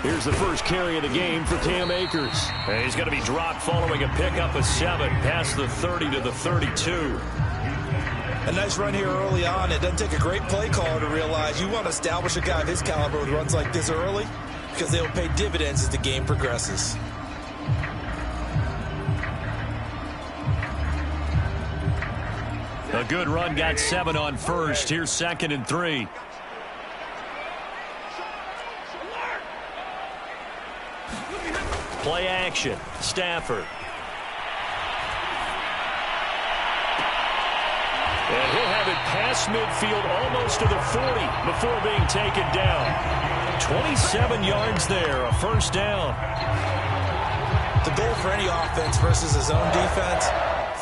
Here's the first carry of the game for Cam Akers. And he's going to be dropped following a pickup of 7 past the 30 to the 32. A nice run here early on. It doesn't take a great play caller to realize you want to establish a guy of his caliber with runs like this early because they'll pay dividends as the game progresses. A good run got 7 on first. Here's 2nd and 3. Play action. Stafford. And he'll have it past midfield almost to the 40 before being taken down. 27 yards there, a first down. The goal for any offense versus his own defense,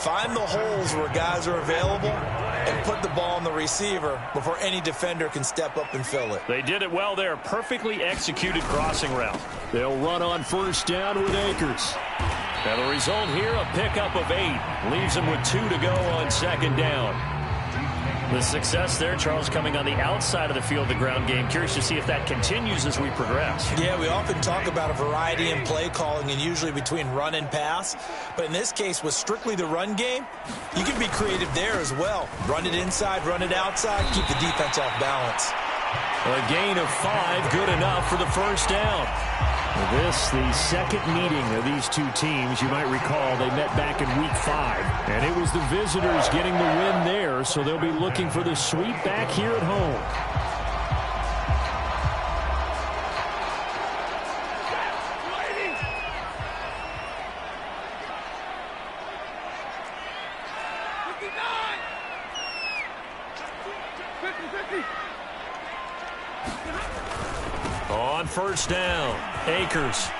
find the holes where guys are available and put the ball on the receiver before any defender can step up and fill it. They did it well there. Perfectly executed crossing route. They'll run on first down with Akers. And the result here, a pickup of 8. Leaves them with 2 to go on 2nd down. The success there, Charles, coming on the outside of the field, the ground game. Curious to see if that continues as we progress. Yeah, we often talk about a variety in play calling and usually between run and pass. But in this case, with strictly the run game, you can be creative there as well. Run it inside, run it outside, keep the defense off balance. A gain of 5, good enough for the first down. This, the second meeting of these two teams. You might recall they met back in Week 5. And it was the visitors getting the win there, so they'll be looking for the sweep back here at home. On first down, Akers.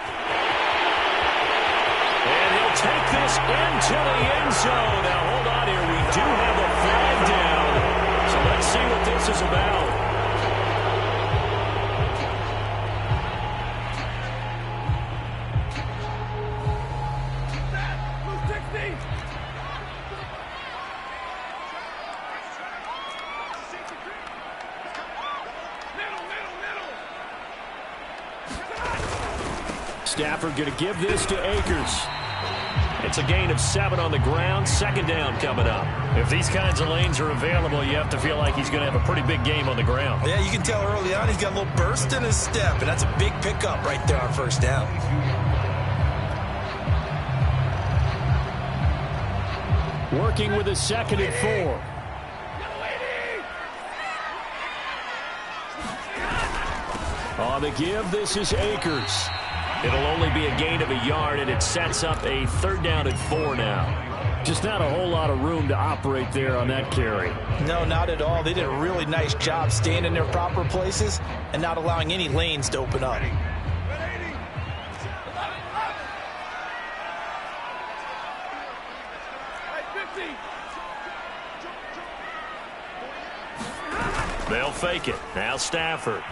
And he'll take this into the end zone. Now, hold on here. We do have a flag down. So let's see what this is about. Stafford going to give this to Akers. It's a gain of 7 on the ground. 2nd down coming up. If these kinds of lanes are available, you have to feel like he's going to have a pretty big game on the ground. Yeah, you can tell early on he's got a little burst in his step, and that's a big pickup right there on first down. Working with a 2nd and 4. On the give, this is Akers. It'll only be a gain of a yard, and it sets up a 3rd down and 4 now. Just not a whole lot of room to operate there on that carry. No, not at all. They did a really nice job staying in their proper places and not allowing any lanes to open up. They'll fake it. Now Stafford.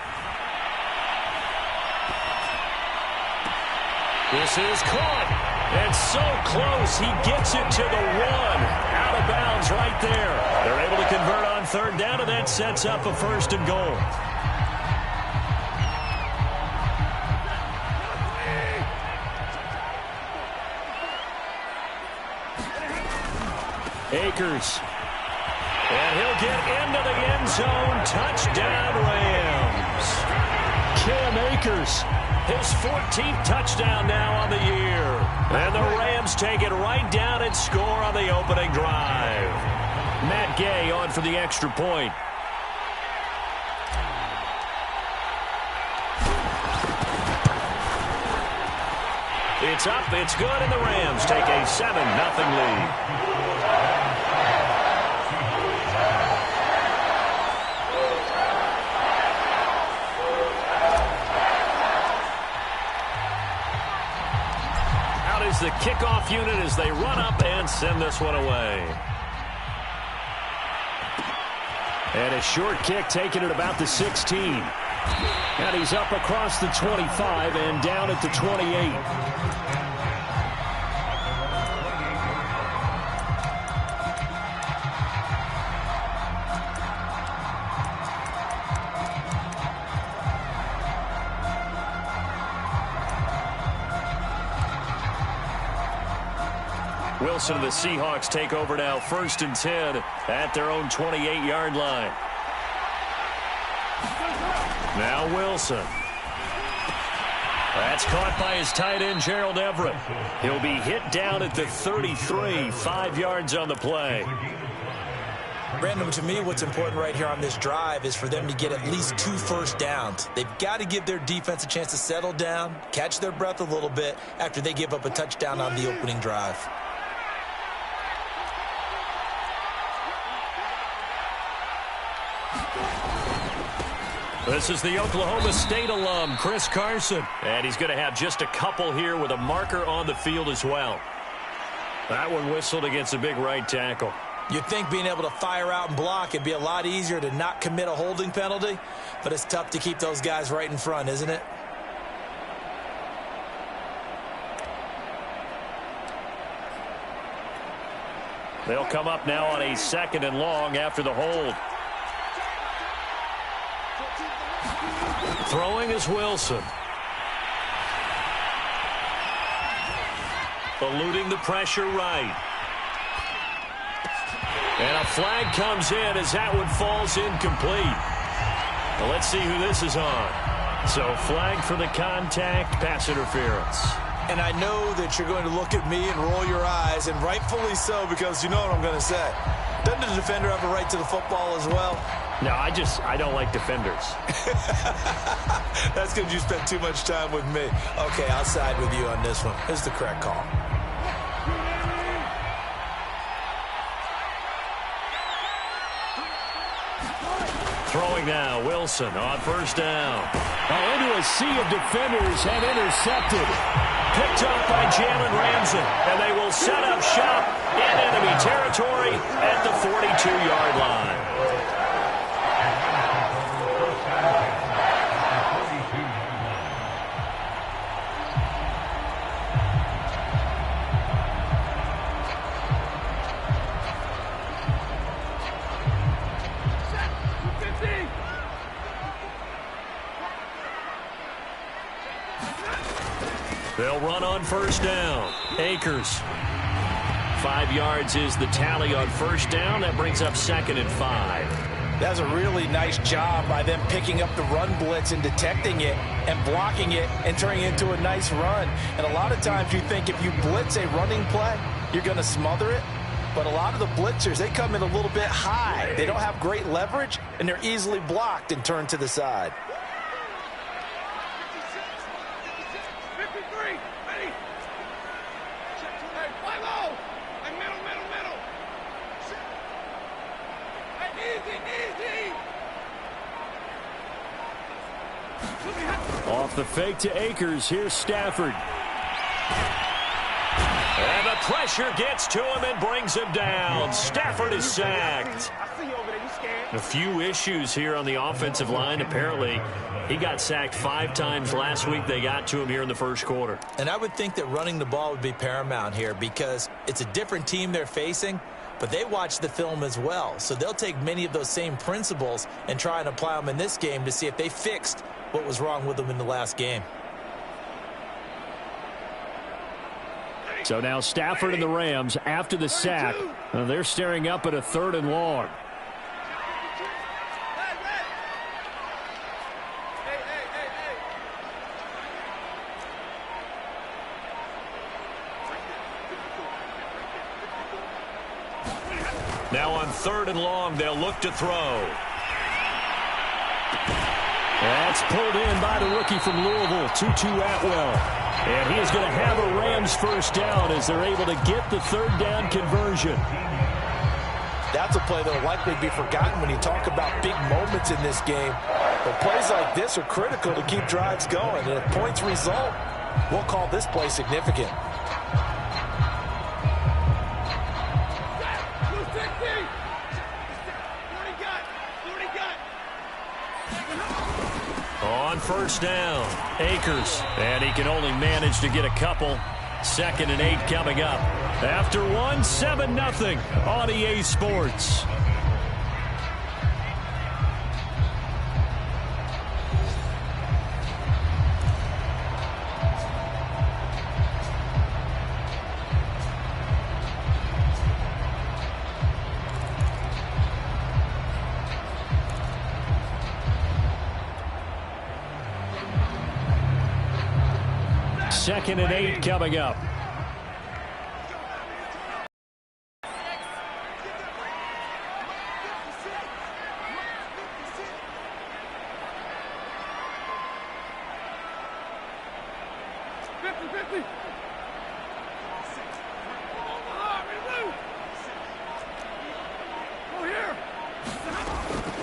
This is caught. And so close, he gets it to the 1. Out of bounds right there. They're able to convert on 3rd down, and that sets up a 1st and goal. Akers. And he'll get into the end zone. Touchdown, Rams. Cam Akers. His 14th touchdown now on the year. And the Rams take it right down and score on the opening drive. Matt Gay on for the extra point. It's up, it's good, and the Rams take a 7-0 lead. The kickoff unit as they run up and send this one away. And a short kick taken at about the 16. And he's up across the 25 and down at the 28. Wilson and the Seahawks take over now, 1st and 10 at their own 28-yard line. Now Wilson. That's caught by his tight end, Gerald Everett. He'll be hit down at the 33, 5 yards on the play. Brandon, to me, what's important right here on this drive is for them to get at least 2 first downs. They've got to give their defense a chance to settle down, catch their breath a little bit after they give up a touchdown on the opening drive. This is the Oklahoma State alum, Chris Carson. And he's going to have just a couple here with a marker on the field as well. That one whistled against a big right tackle. You'd think being able to fire out and block it'd be a lot easier to not commit a holding penalty, but it's tough to keep those guys right in front, isn't it? They'll come up now on a 2nd and long after the hold. Throwing is Wilson. Eluding the pressure right. And a flag comes in as that one falls incomplete. Well, let's see who this is on. So flag for the contact, pass interference. And I know that you're going to look at me and roll your eyes, and rightfully so, because you know what I'm going to say. Doesn't the defender have a right to the football as well? No, I don't like defenders. That's because you spent too much time with me. Okay, I'll side with you on this one. It's the correct call. Throwing now, Wilson on 1st down. Into a sea of defenders and intercepted. Picked up by Jalen Ramsey. And they will set up shop in enemy territory at the 42-yard line. They'll run on 1st down. Akers. 5 yards is the tally on 1st down. That brings up 2nd and 5. That's a really nice job by them picking up the run blitz and detecting it and blocking it and turning it into a nice run. And a lot of times you think if you blitz a running play, you're going to smother it. But a lot of the blitzers, they come in a little bit high. They don't have great leverage, and they're easily blocked and turned to the side. Off the fake to Akers. Here's Stafford. And the pressure gets to him and brings him down. Stafford is sacked. A few issues here on the offensive line. Apparently, he got sacked 5 times last week. They got to him here in the 1st quarter. And I would think that running the ball would be paramount here because it's a different team they're facing, but they watch the film as well. So they'll take many of those same principles and try and apply them in this game to see if they fixed what was wrong with them in the last game. So now Stafford and the Rams, after the sack, they're staring up at a 3rd and long. Now on 3rd and long, they'll look to throw. That's pulled in by the rookie from Louisville, Tutu Atwell. And he is going to have a Rams 1st down as they're able to get the 3rd down conversion. That's a play that will likely be forgotten when you talk about big moments in this game. But plays like this are critical to keep drives going. And if points result, we'll call this play significant. On 1st down, Akers. And he can only manage to get a couple. 2nd and 8 coming up. After one, 7-0 on EA Sports. 2nd and 8 coming up.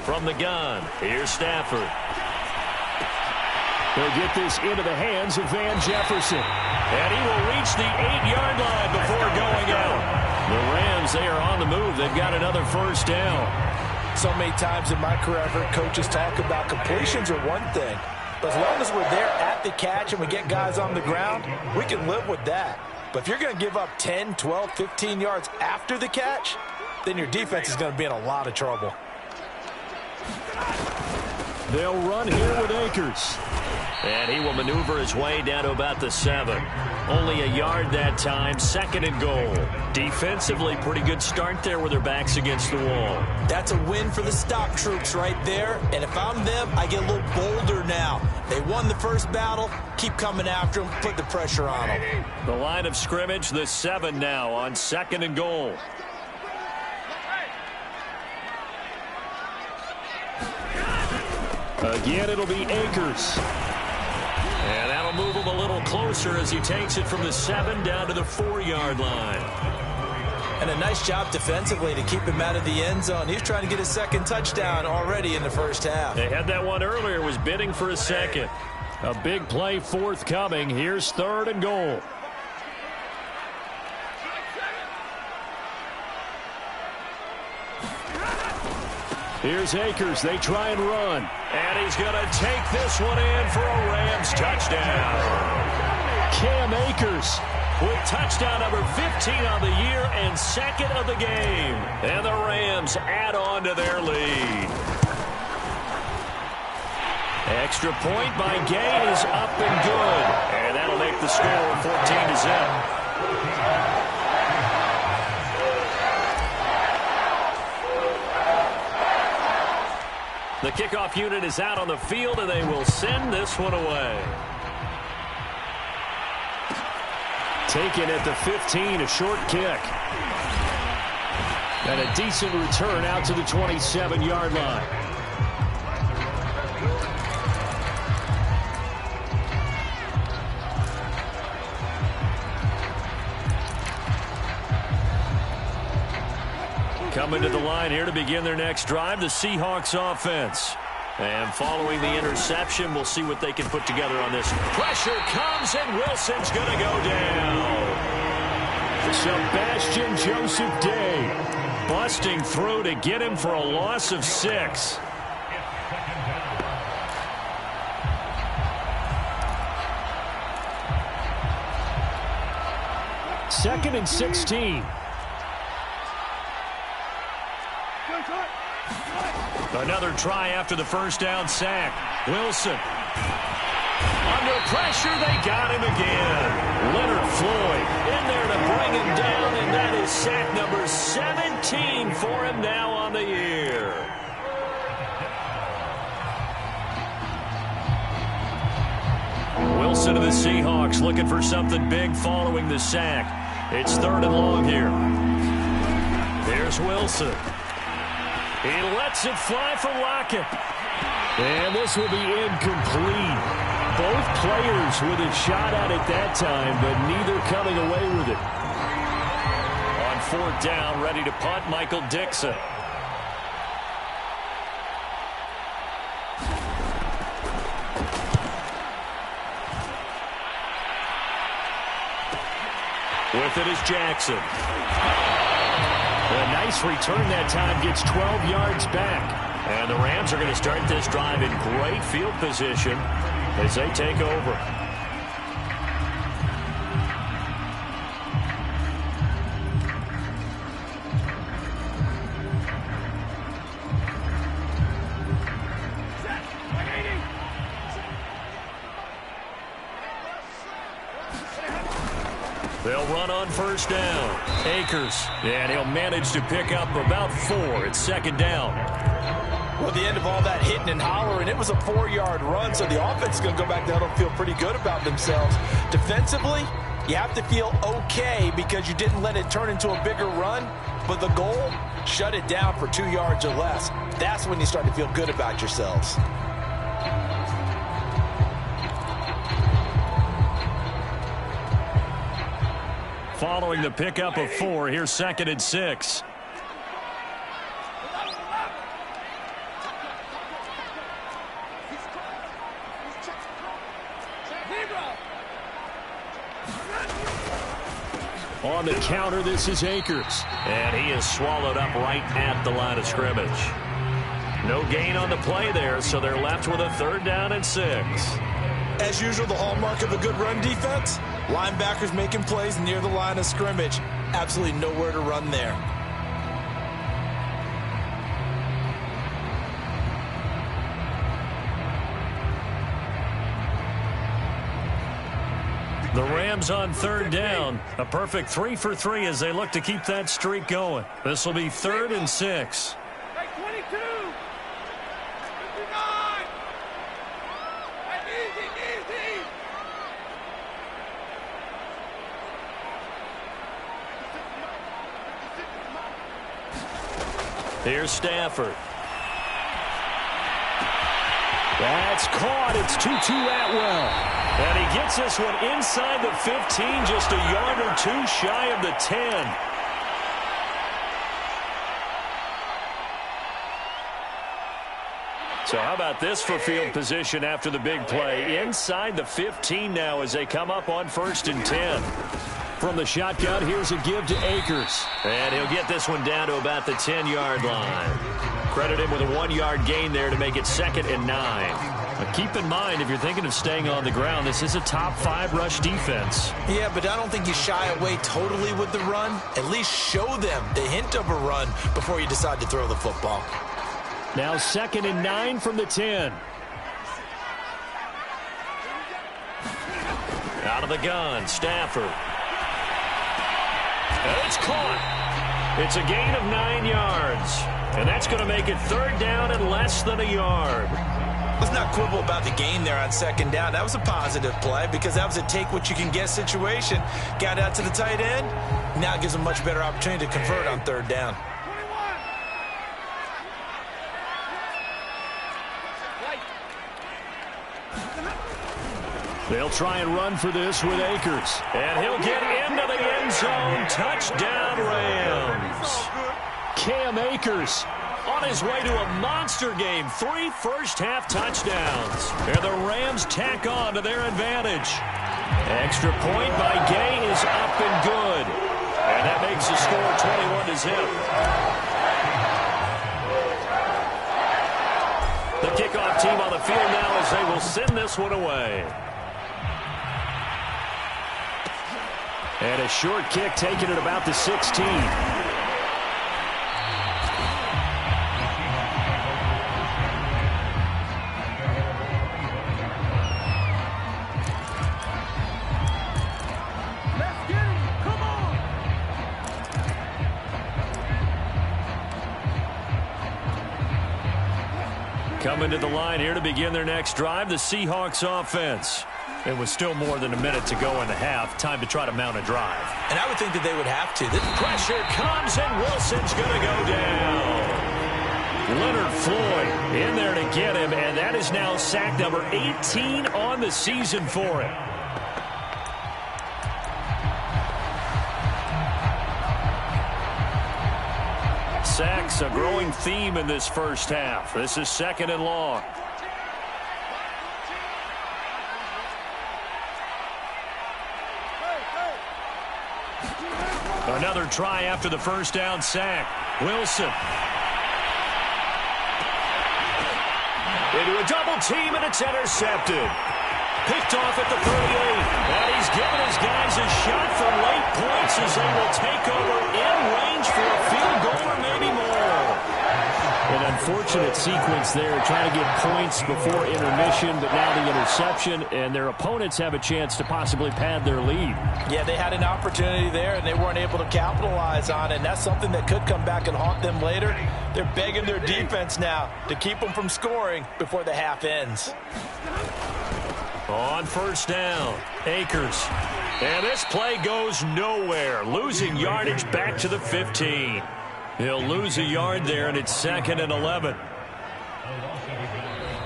From the gun, here's Stafford. They'll get this into the hands of Van Jefferson. And he will reach the 8-yard line before going out. The Rams, they are on the move. They've got another first down. So many times in my career, I've heard coaches talk about completions are one thing. But as long as we're there at the catch and we get guys on the ground, we can live with that. But if you're going to give up 10, 12, 15 yards after the catch, then your defense is going to be in a lot of trouble. They'll run here with Akers. And he will maneuver his way down to about the 7. Only a yard that time, 2nd and goal. Defensively, pretty good start there with their backs against the wall. That's a win for the stop troops right there. And if I'm them, I get a little bolder now. They won the first battle. Keep coming after them. Put the pressure on them. The line of scrimmage, the 7 now on 2nd and goal. Again, it'll be Akers. And that'll move him a little closer as he takes it from the 7 down to the 4-yard line. And a nice job defensively to keep him out of the end zone. He was trying to get his 2nd touchdown already in the first half. They had that one earlier, was bidding for a 2nd. A big play forthcoming. Here's 3rd and goal. Here's Akers. They try and run. And he's going to take this one in for a Rams touchdown. Cam Akers with touchdown number 15 on the year and 2nd of the game. And the Rams add on to their lead. Extra point by Gay is up and good. And that'll make the score 14-0. The kickoff unit is out on the field, and they will send this one away. Taken at the 15, a short kick. And a decent return out to the 27-yard line. Coming to the line here to begin their next drive, the Seahawks offense. And following the interception, we'll see what they can put together on this. Pressure comes, and Wilson's going to go down. Sebastian Joseph Day busting through to get him for a loss of 6. Second and 16. Another try after the first down sack. Wilson. Under pressure, they got him again. Leonard Floyd in there to bring him down, and that is sack number 17 for him now on the year. Wilson of the Seahawks looking for something big following the sack. It's 3rd and long here. There's Wilson. He lets it fly for Lockett. And this will be incomplete. Both players with a shot at it that time, but neither coming away with it. On 4th down, ready to punt, Michael Dixon. With it is Jackson. A nice return that time, gets 12 yards back. And the Rams are going to start this drive in great field position as they take over. They'll run on first down. Akers, and he'll manage to pick up about 4 at 2nd down. Well, at the end of all that hitting and hollering, it was a 4-yard run, so the offense is going to go back down and feel pretty good about themselves. Defensively, you have to feel okay because you didn't let it turn into a bigger run, but the goal, shut it down for 2 yards or less. That's when you start to feel good about yourselves. Following the pickup of 4, here's 2nd and 6. On the counter, this is Akers. And he is swallowed up right at the line of scrimmage. No gain on the play there, so they're left with a 3rd down and 6. As usual, the hallmark of a good run defense, linebackers making plays near the line of scrimmage. Absolutely nowhere to run there. The Rams on 3rd down. A perfect 3 for 3 as they look to keep that streak going. This will be 3rd and 6. Hey, 22! 59! Hey, easy! Here's Stafford. That's caught. It's Tutu Atwell. And he gets this one inside the 15, just a yard or 2 shy of the 10. So how about this for field position after the big play? Inside the 15 now as they come up on 1st and 10. From the shotgun, here's a give to Akers. And he'll get this one down to about the 10-yard line. Credit him with a 1-yard gain there to make it 2nd and 9. Now keep in mind, if you're thinking of staying on the ground, this is a top 5 rush defense. Yeah, but I don't think you shy away totally with the run. At least show them the hint of a run before you decide to throw the football. Now 2nd and 9 from the 10. Out of the gun, Stafford. And it's caught. It's a gain of 9 yards. And that's going to make it 3rd down and less than a yard. Let's not quibble about the gain there on 2nd down. That was a positive play because that was a take-what-you-can-get situation. Got out to the tight end. Now it gives them a much better opportunity to convert on 3rd down. They'll try and run for this with Akers. And he'll get into the end zone. Touchdown, Rams. Cam Akers on his way to a monster game. 3 first-half touchdowns. And the Rams tack on to their advantage. Extra point by Gay is up and good. And that makes the score 21-0. The kickoff team on the field now as they will send this one away. And a short kick taken at about the 16. Let's get him! Come on! Coming to the line here to begin their next drive, the Seahawks offense. It was still more than a minute to go in the half. Time to try to mount a drive. And I would think that they would have to. Pressure comes, and Wilson's going to go down. Leonard Floyd in there to get him, and that is now sack number 18 on the season for him. Sacks, a growing theme in this first half. This is 2nd and long. Another try after the first down sack. Wilson. Into a double team, and it's intercepted. Picked off at the 38. And he's given his guys a shot for late points as they will take over in range for a field goal or maybe more. And unfortunate sequence there, trying to get points before intermission, but now the interception, and their opponents have a chance to possibly pad their lead. Yeah, they had an opportunity there, and they weren't able to capitalize on it, and that's something that could come back and haunt them later. They're begging their defense now to keep them from scoring before the half ends. On first down, Akers. And this play goes nowhere, losing yardage back to the 15. He'll lose a yard there, and it's 2nd and 11.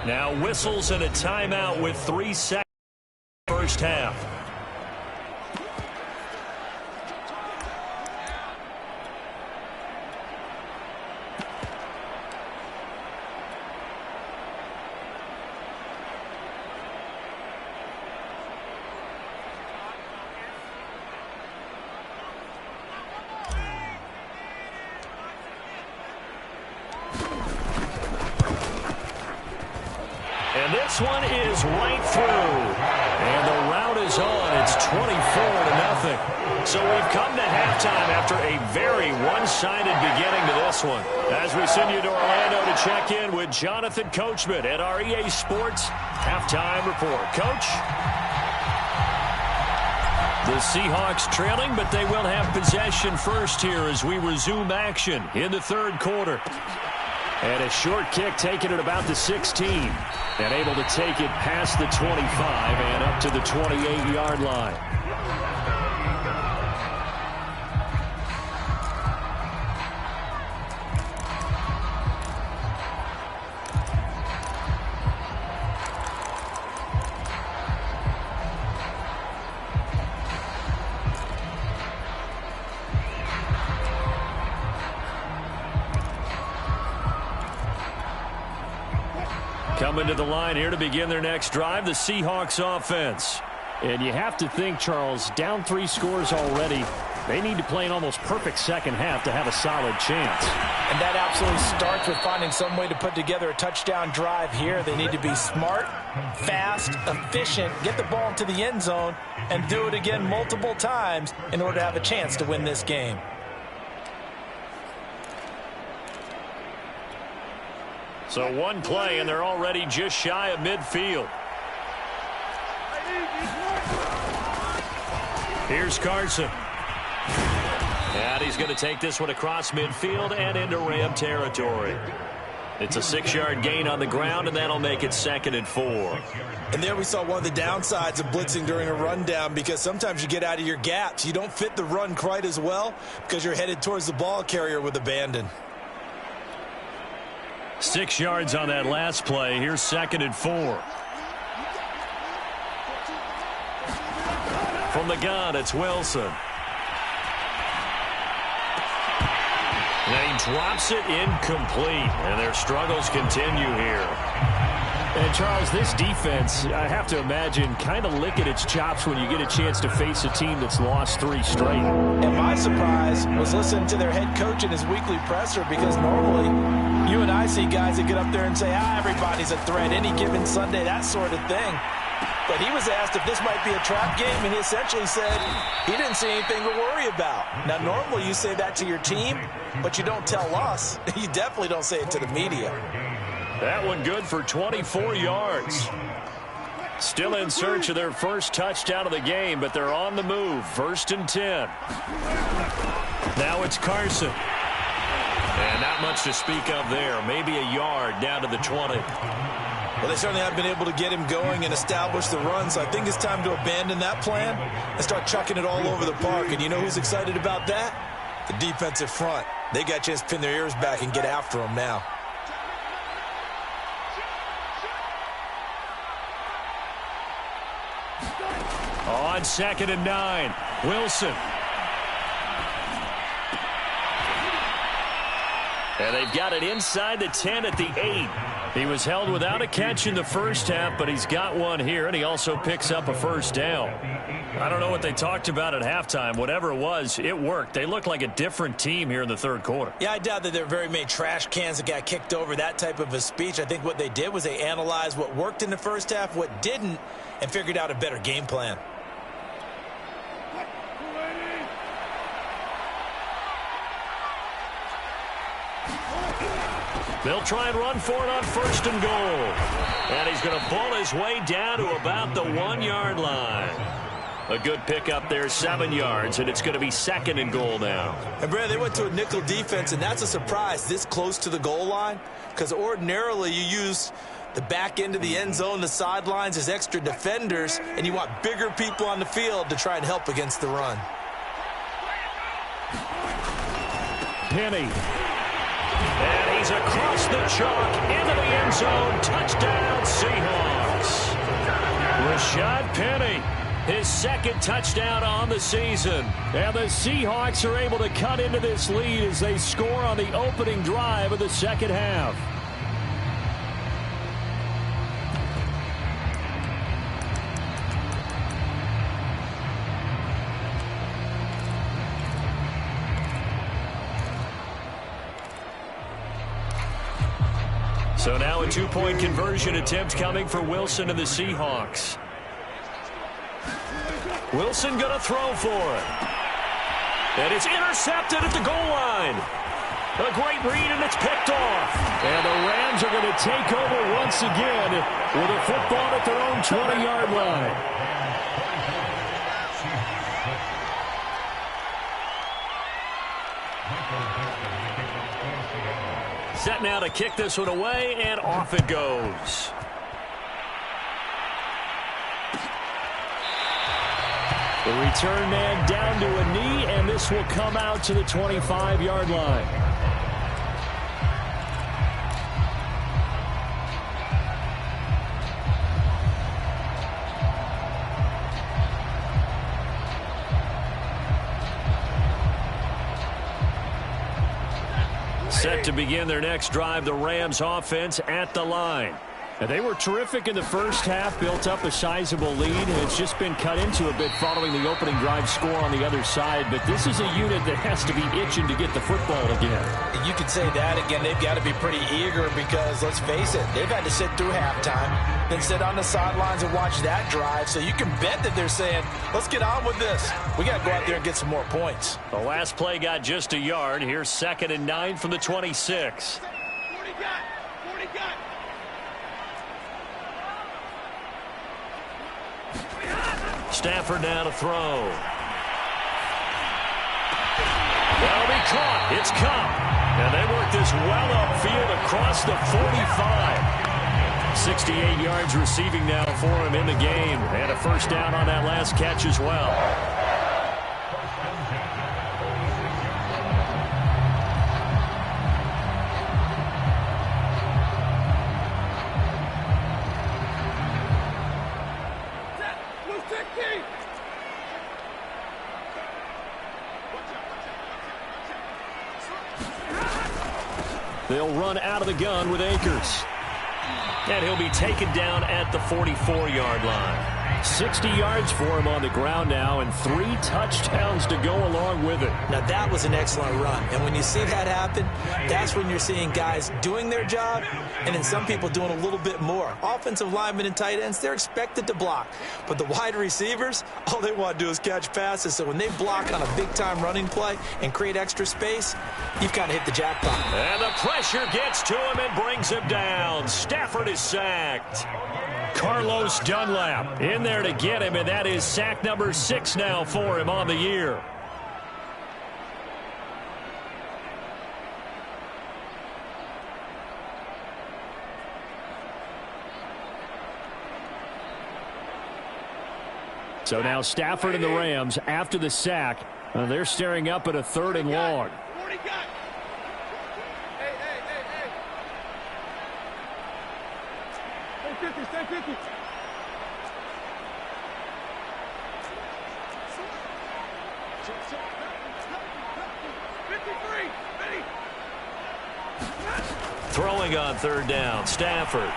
Now whistles and a timeout with 3 seconds first half. And this one is right through. And the route is on. It's 24-0. So we've come to halftime after a very one-sided beginning to this one. As we send you to Orlando to check in with Jonathan Coachman at our EA Sports Halftime Report. Coach? The Seahawks trailing, but they will have possession first here as we resume action in the third quarter. And a short kick taken at about the 16. And able to take it past the 25 and up to the 28-yard line. Coming to the line here to begin their next drive, the Seahawks offense. And you have to think, Charles, down 3 scores already. They need to play an almost perfect second half to have a solid chance. And that absolutely starts with finding some way to put together a touchdown drive here. They need to be smart, fast, efficient, get the ball into the end zone, and do it again multiple times in order to have a chance to win this game. So one play, and they're already just shy of midfield. Here's Carson. And he's going to take this one across midfield and into Ram territory. It's a 6-yard gain on the ground, and that'll make it 2nd and 4. And there we saw one of the downsides of blitzing during a rundown, because sometimes you get out of your gaps. You don't fit the run quite as well because you're headed towards the ball carrier with abandon. 6 yards on that last play. Here's 2nd and 4. From the gun, it's Wilson. And he drops it incomplete, and their struggles continue here. And, Charles, this defense, I have to imagine, kind of licking its chops when you get a chance to face a team that's lost 3 straight. And my surprise was listening to their head coach in his weekly presser, because normally you and I see guys that get up there and say, everybody's a threat any given Sunday, that sort of thing. But he was asked if this might be a trap game, and he essentially said he didn't see anything to worry about. Now, normally you say that to your team, but you don't tell us. You definitely don't say it to the media. That one good for 24 yards. Still in search of their first touchdown of the game, but they're on the move. 1st and 10. Now it's Carson. And not much to speak of there. Maybe a yard down to the 20. Well, they certainly have been able to get him going and establish the run, so I think it's time to abandon that plan and start chucking it all over the park. And you know who's excited about that? The defensive front. They got a chance to pin their ears back and get after him now. On 2nd and 9, Wilson. And they've got it inside the 10 at the 8. He was held without a catch in the first half, but he's got one here, and he also picks up a first down. I don't know what they talked about at halftime. Whatever it was, it worked. They look like a different team here in the third quarter. Yeah, I doubt that there are very many trash cans that got kicked over, that type of a speech. I think what they did was they analyzed what worked in the first half, what didn't, and figured out a better game plan. They'll try and run for it on 1st and goal. And he's going to pull his way down to about the 1-yard line. A good pickup there, 7 yards, and it's going to be 2nd and goal now. And, Brad, they went to a nickel defense, and that's a surprise this close to the goal line, because ordinarily you use the back end of the end zone, the sidelines as extra defenders, and you want bigger people on the field to try and help against the run. Penny. And he's across the chalk into the end zone. Touchdown, Seahawks. Rashad Penny, his 2nd touchdown on the season. And the Seahawks are able to cut into this lead as they score on the opening drive of the 2nd half. So now a 2-point conversion attempt coming for Wilson and the Seahawks. Wilson going to throw for it. And it's intercepted at the goal line. A great read, and it's picked off. And the Rams are going to take over once again with a football at their own 20-yard line. Set now to kick this one away, and off it goes. The return man down to a knee, and this will come out to the 25-yard line. Set to begin their next drive, the Rams offense at the line. And they were terrific in the first half, built up a sizable lead, and it's just been cut into a bit following the opening drive score on the other side. But this is a unit that has to be itching to get the football again. You could say that again. They've got to be pretty eager because, let's face it, they've had to sit through halftime, then sit on the sidelines and watch that drive. So you can bet that they're saying, let's get on with this. We got to go out there and get some more points. The last play got just a yard. Here's 2nd and 9 from the 26. 40 got. Stafford now to throw. That'll be caught. It's Cup. And they work this well upfield across the 45. 68 yards receiving now for him in the game. And a 1st down on that last catch as well. They'll run out of the gun with Akers. And he'll be taken down at the 44-yard line. 60 yards for him on the ground now, and 3 touchdowns to go along with it. Now, that was an excellent run. And when you see that happen, that's when you're seeing guys doing their job and then some people doing a little bit more. Offensive linemen and tight ends, they're expected to block. But the wide receivers, all they want to do is catch passes. So when they block on a big-time running play and create extra space, you've kind of hit the jackpot. And the pressure gets to him and brings him down. Stafford is sacked. Carlos Dunlap in there to get him, and that is sack number 6 now for him on the year. So now Stafford and the Rams, after the sack, they're staring up at a 3rd and long. 40 got. Hey. Stay 50. 53, ready. Throwing on 3rd down, Stafford.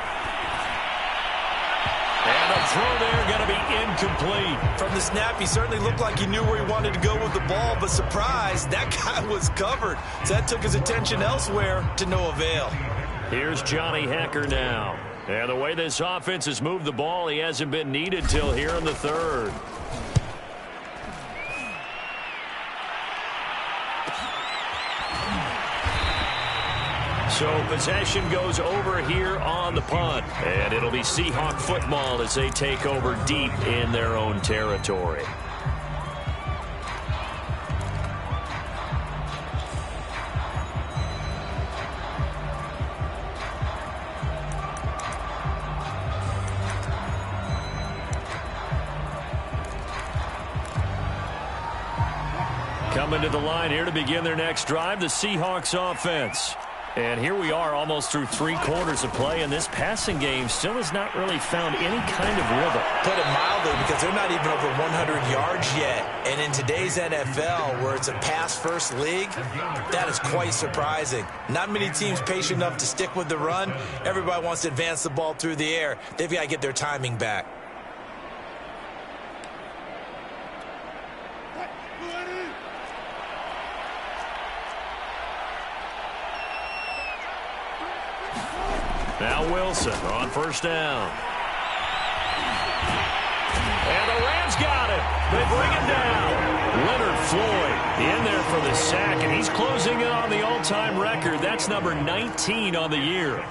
And the throw there going to be incomplete. From the snap, he certainly looked like he knew where he wanted to go with the ball, but surprise, that guy was covered. So that took his attention elsewhere to no avail. Here's Johnny Hecker now. And the way this offense has moved the ball, he hasn't been needed till here in the 3rd. So possession goes over here on the punt. And it'll be Seahawk football as they take over deep in their own territory. Coming to the line here to begin their next drive, the Seahawks offense. And here we are almost through 3 quarters of play, and this passing game still has not really found any kind of rhythm. Put it mildly, because they're not even over 100 yards yet. And in today's NFL, where it's a pass-first league, that is quite surprising. Not many teams patient enough to stick with the run. Everybody wants to advance the ball through the air. They've got to get their timing back. Now Wilson on first down. And the Rams got him. They bring him down. Leonard Floyd in there for the sack, and he's closing in on the all-time record. That's number 19 on the year.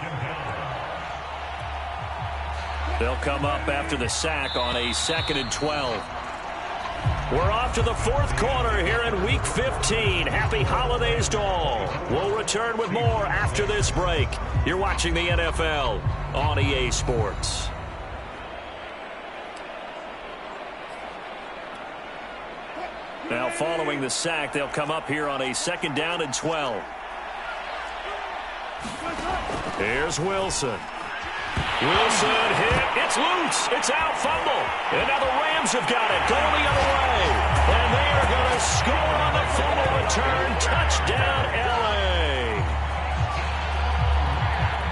They'll come up after the sack on a 2nd and 12. We're off to the 4th quarter here in Week 15. Happy holidays to all. We'll return with more after this break. You're watching the NFL on EA Sports. Now following the sack, they'll come up here on a 2nd down and 12. Here's Wilson. Wilson hit. It's loose. It's out. Fumble. And now the Rams have got it. Going the other way. And they are going to score on the fumble return. Touchdown, L.A.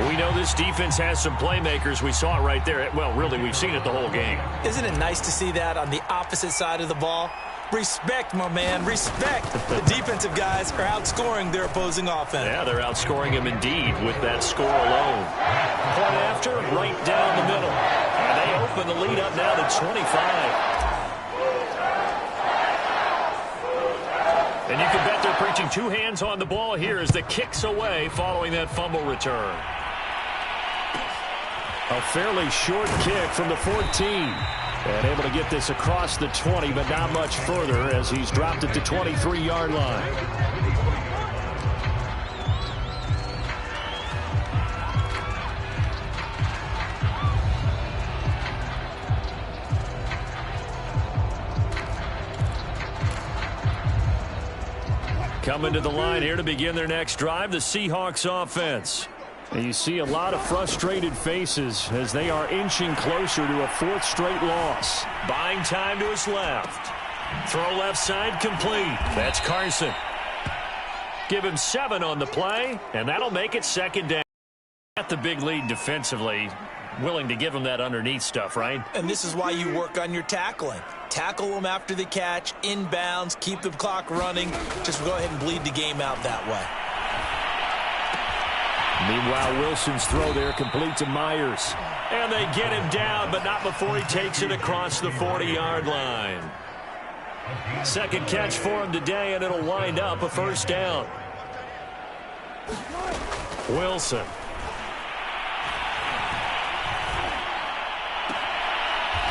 We know this defense has some playmakers. We saw it right there. Well, really, we've seen it the whole game. Isn't it nice to see that on the opposite side of the ball? Respect, my man, respect. The defensive guys are outscoring their opposing offense. Yeah, they're outscoring them indeed with that score alone. Point after, right down the middle. And they open the lead up now to 25. And you can bet they're preaching 2 hands on the ball here as the kick's away following that fumble return. A fairly short kick from the 14. And able to get this across the 20, but not much further as he's dropped it to 23-yard line. Coming to the line here to begin their next drive, the Seahawks offense. And you see a lot of frustrated faces as they are inching closer to a 4th straight loss. Buying time to his left. Throw left side complete. That's Carson. Give him 7 on the play, and that'll make it 2nd down. Got the big lead defensively. Willing to give him that underneath stuff, right? And this is why you work on your tackling. Tackle them after the catch, inbounds, keep the clock running. Just go ahead and bleed the game out that way. Meanwhile, Wilson's throw there complete to Myers. And they get him down, but not before he takes it across the 40-yard line. 2nd catch for him today, and it'll wind up a 1st down. Wilson.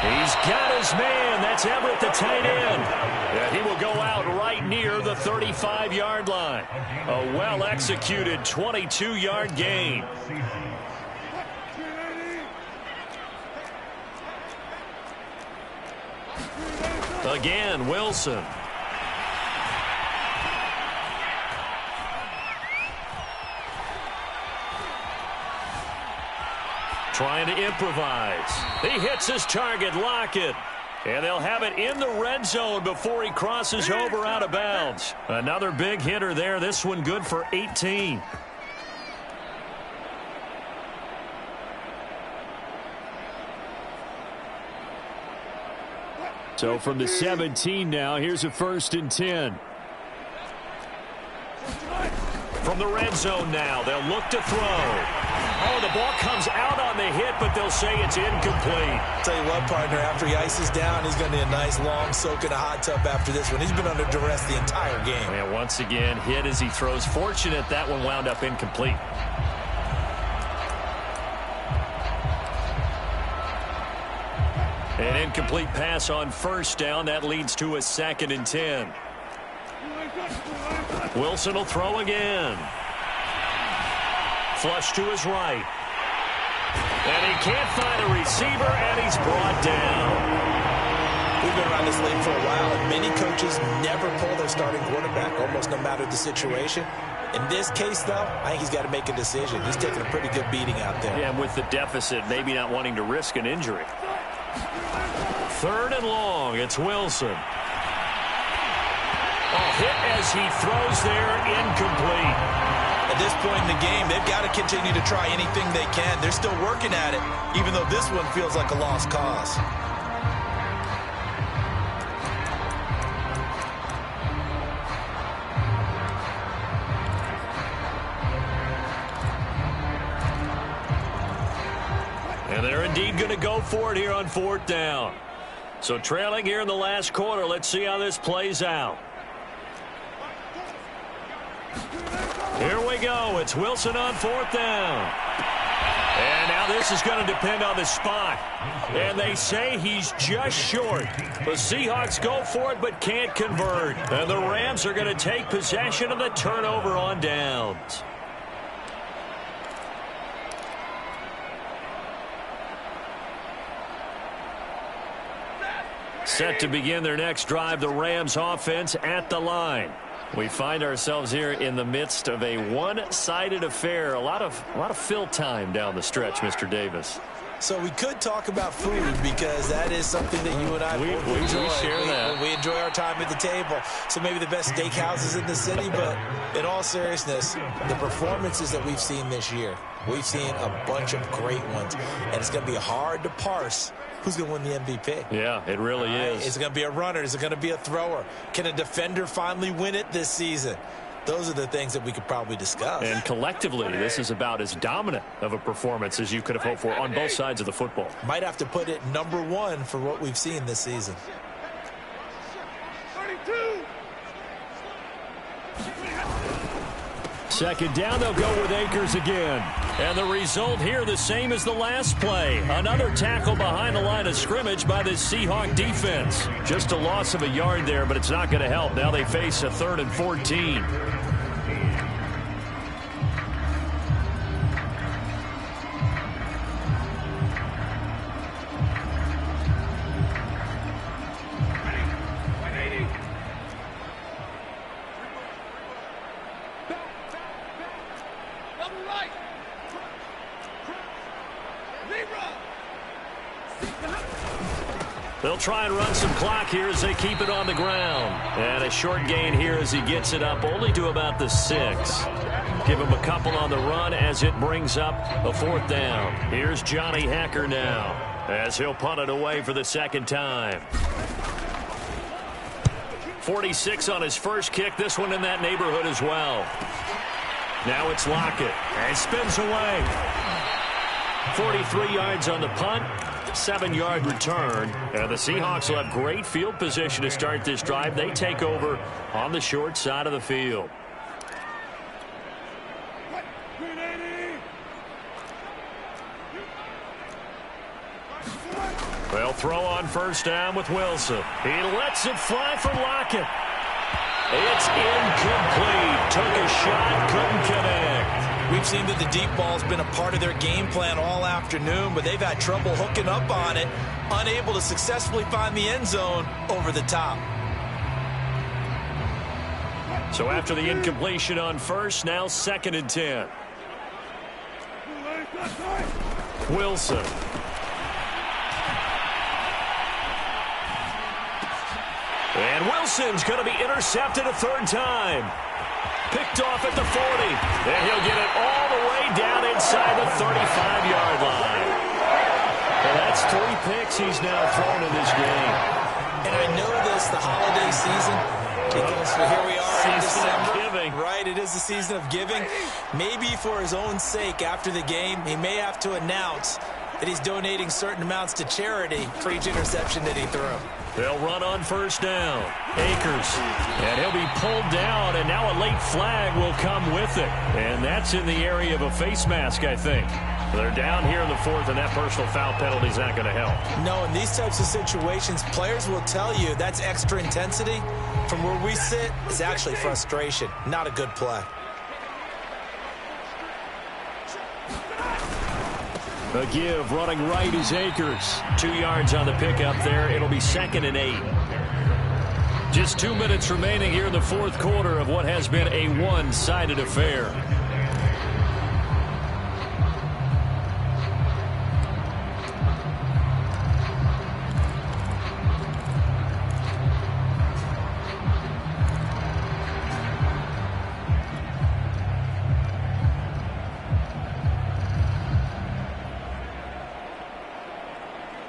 He's got his man. That's Everett, the tight end. And he will go out right near the 35-yard line. A well-executed 22-yard gain. Again, Wilson. Trying to improvise. He hits his target, Lockett. And they'll have it in the red zone before he crosses over out of bounds. Another big hitter there. This one good for 18. So from the 17 now, here's a 1st and 10. From the red zone now, they'll look to throw. Oh, the ball comes out on the hit, but they'll say it's incomplete. Tell you what, partner, after he ices down, he's going to need a nice long soak in a hot tub after this one. He's been under duress the entire game. And once again, hit as he throws. Fortunate that one wound up incomplete. An incomplete pass on first down. That leads to a 2nd and 10. Wilson will throw again. Flush to his right. And he can't find a receiver, and he's brought down. We've been around this league for a while, and many coaches never pull their starting quarterback, almost no matter the situation. In this case, though, I think he's got to make a decision. He's taking a pretty good beating out there. Yeah, and with the deficit, maybe not wanting to risk an injury. 3rd and long, it's Wilson. A hit as he throws there, incomplete. At this point in the game, they've got to continue to try anything they can. They're still working at it, even though this one feels like a lost cause. And they're indeed going to go for it here on 4th down. So trailing here in the last quarter, let's see how this plays out. Here we go. It's Wilson on 4th down. And now this is going to depend on the spot. And they say he's just short. The Seahawks go for it but can't convert. And the Rams are going to take possession of the turnover on downs. Set to begin their next drive, the Rams offense at the line. We find ourselves here in the midst of a one-sided affair. A lot of fill time down the stretch, Mr. Davis. So we could talk about food because that is something that you and I we enjoy. Share that. We enjoy our time at the table. So maybe the best steakhouses in the city, but in all seriousness, the performances that we've seen this year, we've seen a bunch of great ones, and it's going to be hard to parse who's going to win the MVP. Yeah, it really is. Is it going to be a runner? Is it going to be a thrower? Can a defender finally win it this season? Those are the things that we could probably discuss. And collectively, this is about as dominant of a performance as you could have hoped for on both sides of the football. Might have to put it #1 for what we've seen this season. 32. 2nd down, they'll go with Akers again. And the result here the same as the last play. Another tackle behind the line of scrimmage by the Seahawk defense. Just a loss of a yard there, but it's not going to help. Now they face a 3rd and 14. They'll try and run some clock here as they keep it on the ground. And a short gain here as he gets it up only to about the 6. Give him a couple on the run as it brings up a 4th down. Here's Johnny Hacker now as he'll punt it away for the 2nd time. 46 on his first kick. This one in that neighborhood as well. Now it's Lockett. And spins away. 43 yards on the punt. 7-yard return. And the Seahawks will have great field position to start this drive. They take over on the short side of the field. They'll throw on 1st down with Wilson. He lets it fly for Lockett. It's incomplete. Took a shot, couldn't connect. We've seen that the deep ball's been a part of their game plan all afternoon, but they've had trouble hooking up on it, unable to successfully find the end zone over the top. So after the incompletion on 1st, now 2nd and 10. Wilson. And Wilson's going to be intercepted a 3rd time. Picked off at the 40. And he'll get it all the way down inside the 35-yard line. Well, that's 3 picks he's now thrown in this game. And I know this, the holiday season, because here we are in December. Giving. Right, it is the season of giving. Maybe for his own sake after the game, he may have to announce that he's donating certain amounts to charity for each interception that he threw. They'll run on 1st down. Akers. And he'll be pulled down, and now a late flag will come with it. And that's in the area of a face mask, I think. They're down here in the fourth, and that personal foul penalty is not going to help. No, in these types of situations, players will tell you that's extra intensity. From where we sit, it's actually frustration. Not a good play. A give, running right is Akers. 2 yards on the pickup there. It'll be 2nd and 8. Just 2 minutes remaining here in the fourth quarter of what has been a one-sided affair.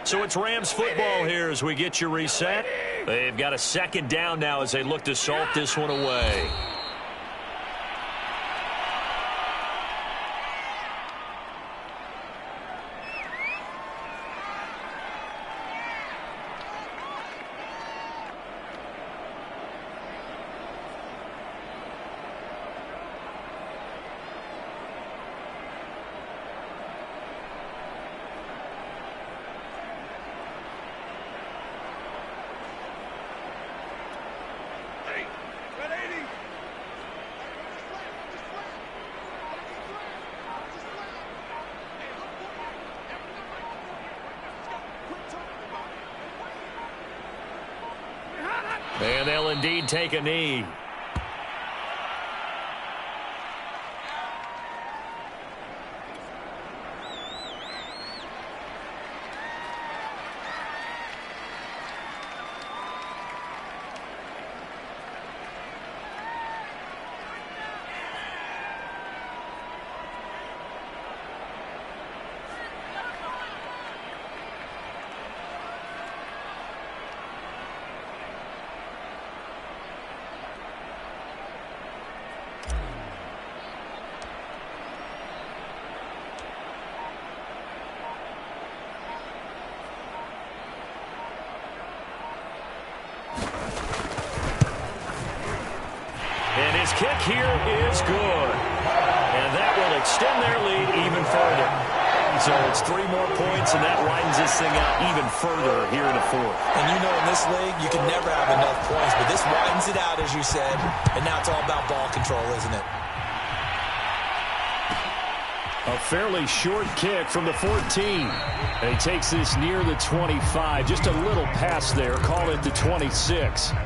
So it's Rams football here as we get you reset. They've got a 2nd down now as they look to salt this one away. And they'll indeed take a knee. And his kick here is good. And that will extend their lead even further. So it's 3 more points, and that widens this thing out even further here in the fourth. And you know in this league, you can never have enough points, but this widens it out, as you said, and now it's all about ball control, isn't it? A fairly short kick from the 14. And he takes this near the 25. Just a little pass there. Call it the 26.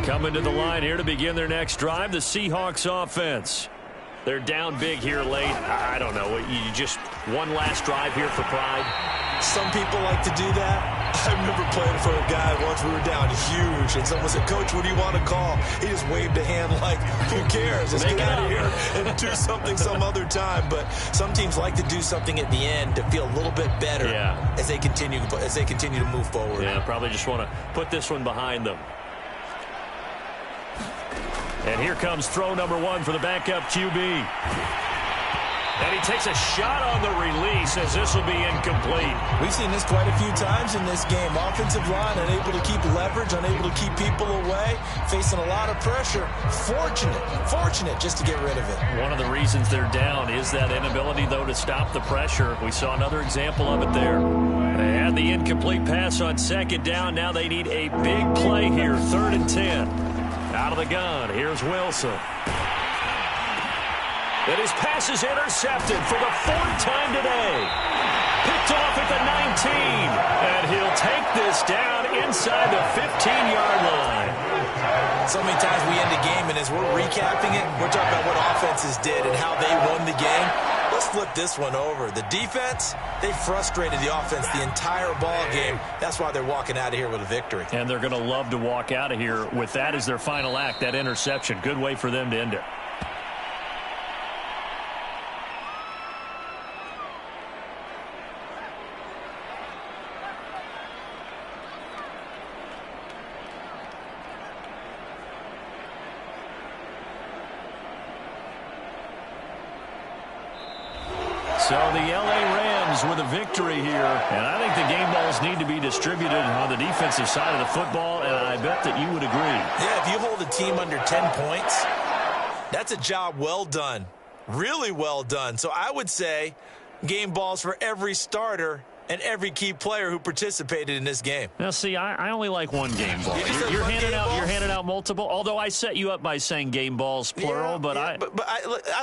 Coming to the line here to begin their next drive, the Seahawks offense. They're down big here late. I don't know. You just one last drive here for pride? Some people like to do that. I remember playing for a guy once we were down huge, and someone said, "Coach, what do you want to call?" He just waved a hand like, who cares? Let's get out of here and do something some other time. But some teams like to do something at the end to feel a little bit better as they continue to move forward. Yeah, probably just want to put this one behind them. And here comes throw number 1 for the backup QB. And he takes a shot on the release as this will be incomplete. We've seen this quite a few times in this game. Offensive line unable to keep leverage, unable to keep people away, facing a lot of pressure. Fortunate just to get rid of it. One of the reasons they're down is that inability, though, to stop the pressure. We saw another example of it there. They had the incomplete pass on 2nd down. Now they need a big play here, 3rd and 10. Out of the gun, here's Wilson. And his pass is intercepted for the 4th time today. Picked off at the 19. And he'll take this down inside the 15-yard line. So many times we end a game, and as we're recapping it, we're talking about what offenses did and how they won the game. Let's flip this one over. The defense, they frustrated the offense the entire ball game. That's why they're walking out of here with a victory. And they're going to love to walk out of here with that as their final act, that interception. Good way for them to end it. So the L.A. Rams with a victory here. And I think the game balls need to be distributed on the defensive side of the football, and I bet that you would agree. Yeah, if you hold a team under 10 points, that's a job well done. Really well done. So I would say game balls for every starter and every key player who participated in this game. Now, see, I only like one game ball. You're handing out multiple. Although I set you up by saying game balls plural, but I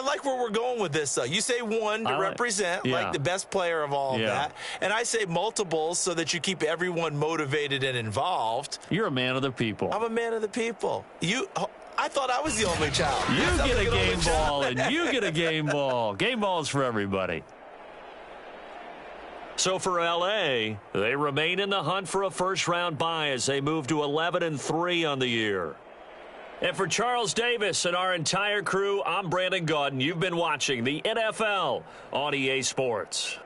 like where we're going with this. Though you say one to represent like the best player of all of that, and I say multiples so that you keep everyone motivated and involved. You're a man of the people. I'm a man of the people. I thought I was the only child. You get a game ball, and you get a game ball. Game balls for everybody. So for L.A., they remain in the hunt for a first-round bye as they move to 11-3 on the year. And for Charles Davis and our entire crew, I'm Brandon Gaudin. You've been watching the NFL on EA Sports.